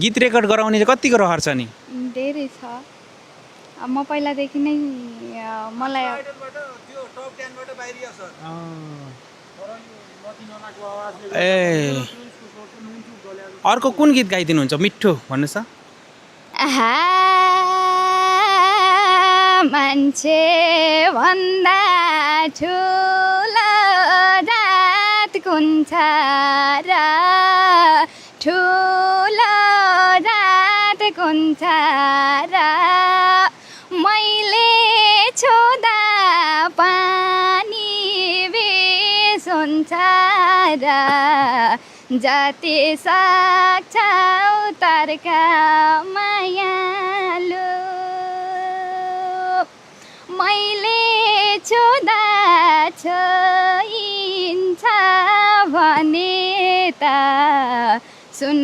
गीत रेकर्ड गराउने चाहिँ कतिको रहर छ नि? धेरै छ। म पहिलादेखि नै मलाई ए अर्को कुन गीत गाइदिनुहुन्छ मिठो भन्नुहोस् त? मान्छे भन्दा ठुलो जात कुन छ र, ठुलो जात कुन छ र, मैले छुँदा पानी विष हुन्छ र, जति सक्छ उतारका मायालु, मैले छुँदा छोइन्छ भने त सुन